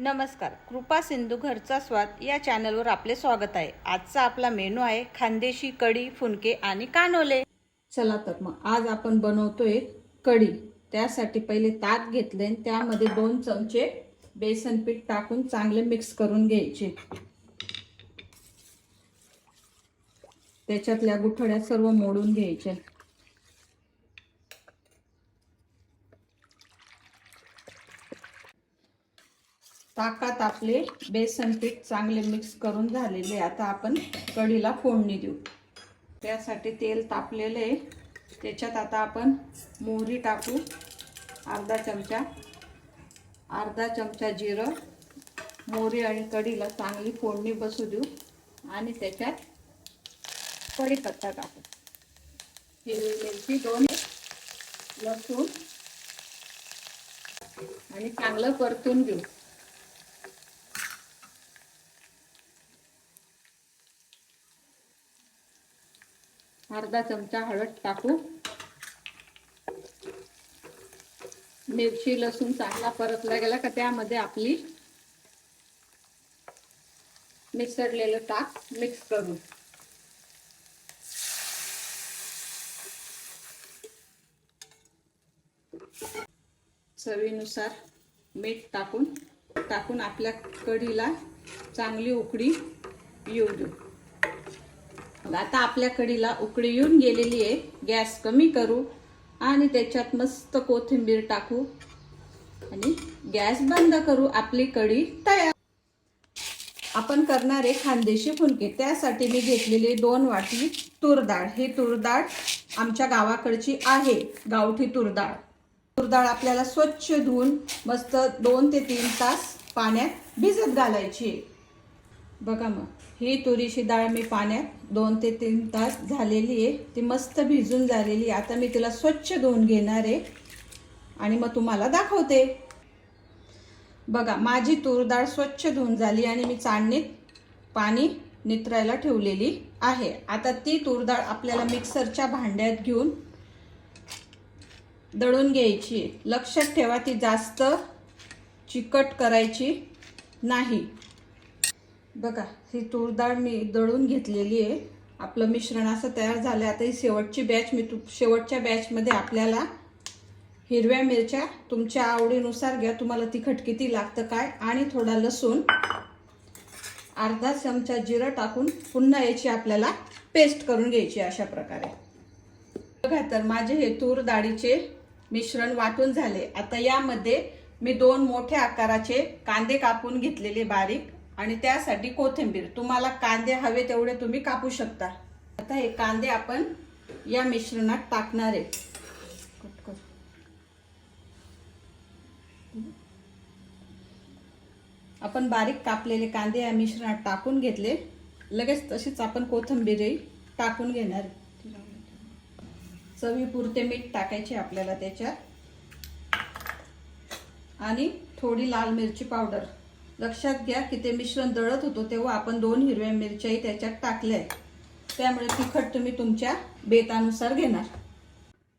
नमस्कार, कृपा सिंधू घरचा स्वाद या चॅनलवर आपले स्वागत आहे। आजचा आपला मेनू आहे खानदेशी कढी, फुनके आणि कानोले। चला तर मग आज आपण बनवतोय कढी। त्यासाठी पहिले ताक घेतले आणि त्यामध्ये 2 चमचे बेसन पीठ टाकून चांगले मिक्स करून घ्यायचे। त्याच्यातल्या गुठळ्या सर्व मोडून घ्यायच्या। ताकात आपले बेसन पीठ चांगले मिक्स करून झालेले। आता आपण कढीला फोडणी देऊ। त्यासाठी तेल तापलेले आहे, त्याच्यात आता आपण मोहरी टाकू अर्धा चमचा जिरं, मोहरी आणि कढीला चांगली फोडणी बसू देऊ आणि त्याच्यात कढीपत्ता टाकू, हिरवी मिरची 2, लसूण आणि चांगलं परतून घेऊ। अर्धा चमचा हळद टाकू, मिरची लसूण चांगला परतला गेला का त्यामध्ये आपली मिसळलेलं ताक मिक्स करू। चवीनुसार मीठ टाकून आपल्या कढीला चांगली उकळी येऊ देऊ। आता आपल्या कढीला उकळी येऊन गेलेली आहे। गॅस कमी करू आणि त्याच्यात मस्त कोथिंबीर टाकू आणि गॅस बंद करू। आपली कढी तयार। आपण करणार आहे खानदेशी फुनके। त्यासाठी मी घेतलेली 2 वाटी तूर डाळ। ही तूर डाळ आमच्या गावाकडची आहे, गावठी तूर डाळ। तूर डाळ आपल्याला स्वच्छ धुवून मस्त 2 ते 3 तास पाण्यात भिजत घालायची। बघा मग ही तुरीची डाळ मी पाण्यात 2 ते 3 तास झालेली आहे, ती मस्त भिजून झालेली। आता मी तिला स्वच्छ धुवून घेणार आहे आणि मग तुम्हाला दाखवते। बघा माझी तूर डाळ स्वच्छ धुवून झाली आणि मी चाळणीत पाणी नितरायला ठेवलेली आहे। आता ती तूर डाळ आपल्याला मिक्सरच्या भांड्यात घेऊन दळून घ्यायची। लक्षात ठेवा ती जास्त चिकट करायची नाही। बघा ही तूर डाळ मी दळून घेतलेली आहे। आपलं मिश्रण असं तयार झालं। आता ही शेवटची बॅच शेवटच्या बॅचमध्ये आपल्याला हिरव्या मिरच्या तुमच्या आवडीनुसार घ्या, तुम्हाला तिखट किती लागतं काय, आणि थोडा लसूण, अर्धा चमचा जिरं टाकून पुन्हा याची आपल्याला पेस्ट करून घ्यायची अशा प्रकारे। बघा तर माझे हे तूर डाळीचे मिश्रण वाटून झाले। आता यामध्ये मी 2 मोठ्या आकाराचे कांदे कापून घेतलेले बारीक आणि त्यासाठी कोथिंबीर। तुम्हाला कांदे हवे तेवढे तुम्ही कापू शकता। आता हे कांदे आपण या मिश्रणात टाकणार आहे। आपण बारीक कापलेले कांदे या मिश्रणात टाकून घेतले। लगेच तशीच आपण कोथिंबीरही टाकून घेणार। चवीपुरते मीठ टाकायचे आपल्याला त्याच्यात आणि थोडी लाल मिरची पावडर। लक्षात घ्या की ते मिश्रण दळत होतो तेव्हा आपण 2 हिरव्या मिरच्याही त्याच्यात टाकल्या, त्यामुळे तिखट तुम्ही तुमच्या बेतानुसार घेणार।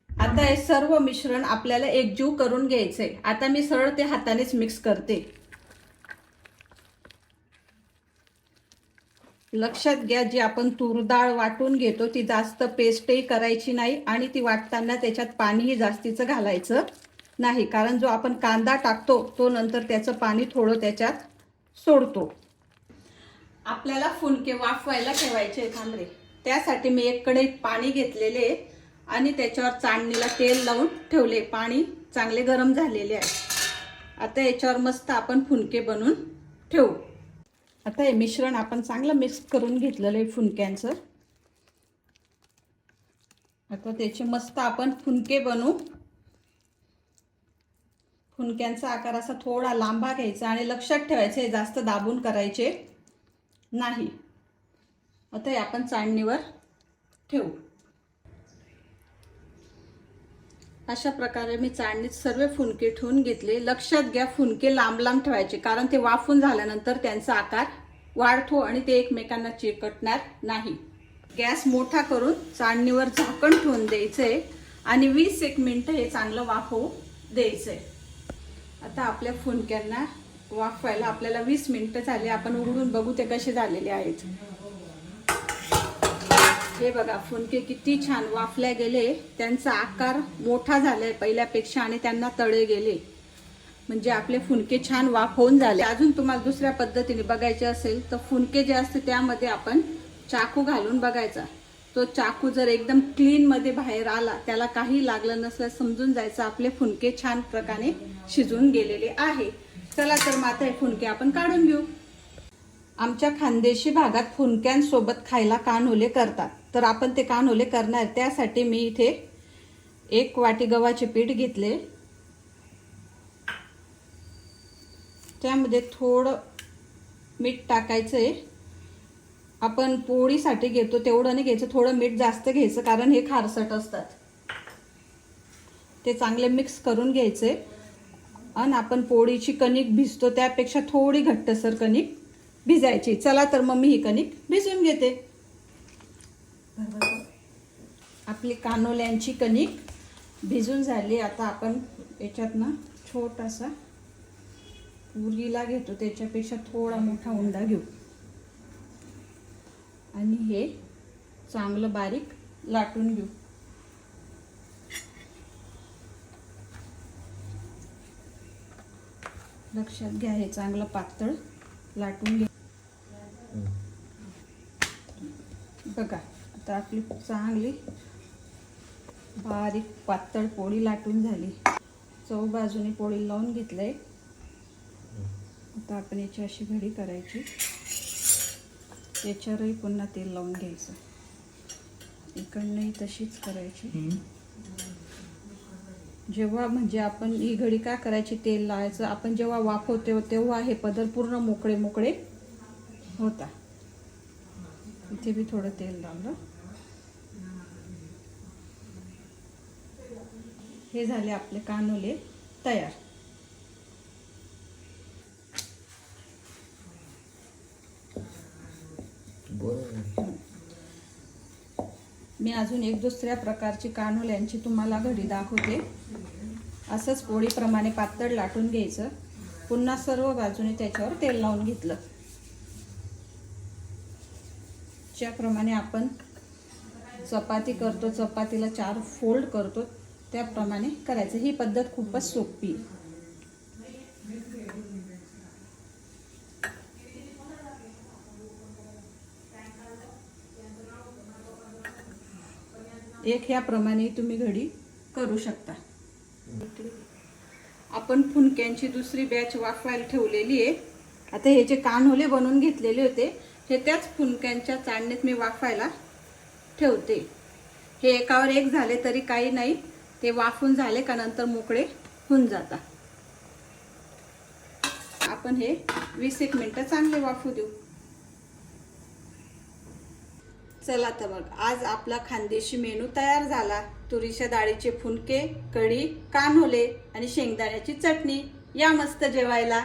आता हे सर्व मिश्रण आपल्याला एकजीव करून घ्यायचंय। आता मी सरळ ते हातानेच मिक्स करते। लक्षात घ्या जी आपण तूर डाळ वाटून घेतो ती जास्त पेस्टही करायची नाही आणि ती वाटताना त्याच्यात पाणीही जास्तीचं घालायचं नाही, कारण जो आपण कांदा टाकतो तो नंतर त्याचं पाणी थोडं त्याच्यात सोडतो। आपल्याला फुनके वाफवायला ठेवायचे थांबरे। त्यासाठी मी एक कढईत पाणी घेतलेले आणि त्याच्यावर चाळणीला तेल लावून ठेवले। पाणी चांगले गरम झालेले आहे। आता याच्यावर मस्त आपण फुनके बनवून ठेवू। आता हे मिश्रण आपण चांगलं मिक्स करून घेतलेलं आहे फुनक्यांचं। आता त्याचे मस्त आपण फुनके बनवू। फुनक्यांचा आकार असा थोडा लांबा घ्यायचा आणि लक्षात ठेवायचे जास्त दाबून करायचे नाही। आता हे आपण चाळणीवर ठेवू। अशा प्रकारे मी चाळणीत सर्व फुनके ठेवून घेतले। लक्षात घ्या फुनके लांब लांब ठेवायचे, कारण ते वाफून झाल्यानंतर त्यांचा आकार वाढतो आणि ते एकमेकांना चिकटणार नाही। गॅस मोठा करून चाळणीवर झाकण ठेवून द्यायचंय आणि 20 मिनिटं हे चांगलं वाफवू द्यायचंय। आता आपल्या फुनक्यांना वाफवायला आपल्याला 20 मिनिटं झाले. आपण उघडून बघू ते कसे झालेले आहेत. हे बघा फुनके किती छान वाफल्या गेले. त्यांचा आकार मोठा झालाय पहिल्यापेक्षा आणि त्यांना तळे गेले. म्हणजे आपले फुनके छान वाफ होऊन झाले. अजून तुम्हाला दुसऱ्या पद्धतीने बघायचे असेल तर फुनके जे असते त्यामध्ये आपण चाकू घालून बघायचा. तो चाकू जर एकदम क्लीन मध्ये बाहेर आला, त्याला काही लागलं नसलं समजून जायचं आपले फुनके छान प्रकारे शिजून गेलेले आहे. चला तर मात्र हे फुनके आपण काढून घेऊ. आमच्या खानदेशी भागात फुनक्यांसोबत खायला कानोले करतात. तर आपण ते कानोले करणार. त्यासाठी मी इथे 1 वाटी गव्हाचे पीठ घेतले. त्यामध्ये थोडं मीठ टाकायचंय. आपण पोळीसाठी घेतो तेवढं नाही घ्यायचं, थोडं मीठ जास्त घ्यायचं कारण हे खारसट असतात. ते चांगले मिक्स करून घ्यायचे. आणि आपण पोळीची कणिक भिजतो त्यापेक्षा थोडी घट्टसर कणिक भिजायची. चला तर मग मी ही कणिक भिजवून घेते. आपली कानोल्यांची कणिक भिजून झाली. आता आपण याच्यात ना छोटासा पुरीला घेतो त्याच्यापेक्षा थोडा मोठा उंडा घेऊ आणि हे चांगलं बारीक लाटून घेऊ. लक्षात घ्या हे चांगलं पातळ लाटून घे. बघा आता आपली चांगली बारीक पातळ पोळी लाटून झाली. चौ बाजूने पोळी लावून घेतलंय. आता आपण याची अशी घडी करायची. याच्यावरही पुन्हा तेल लावून घ्यायचं. इकडनंही तशीच करायची. जेव्हा म्हणजे आपण ही घडी का करायची तेल लावायचं, आपण जेव्हा वाफवतो तेव्हा हे पदर पूर्ण मोकळे मोकळे होता. इथे बी थोडं तेल लावलं. हे झाले आपले कानोले तयार. मी अजून एक दुसऱ्या प्रकारची कानोल्यांची तुम्हाला घडी दाखवते. असंच पोळीप्रमाणे पातळ लाटून घ्यायचं. पुन्हा सर्व बाजूने त्याच्यावर तेल लावून घेतलं. ज्याप्रमाणे आपण चपाती करतो, चपातीला 4 फोल्ड करतो त्याप्रमाणे करायचं. ही पद्धत खूपच सोपी. एक ह्याप्रमाणे तुम्ही घडी करू शकता. आपण फुनक्यांची दुसरी बॅच वाफवायला ठेवलेली आहे. आता हे जे कानोले बनवून घेतलेले होते हे त्याच फुनक्यांच्या चाळणीत मी वाफायला ठेवते. हे एकावर एक झाले तरी काही नाही, ते वाफून झाले का नंतर मोकळे होऊन जातात. आपण हे 20 मिनिटं चांगले वाफू देऊ. चला तर मग आज आपला खानदेशी मेनू तयार झाला. तुरीच्या डाळीचे फुनके, कढी, कान्होले आणि शेंगदाण्याची चटणी. या मस्त जेवायला.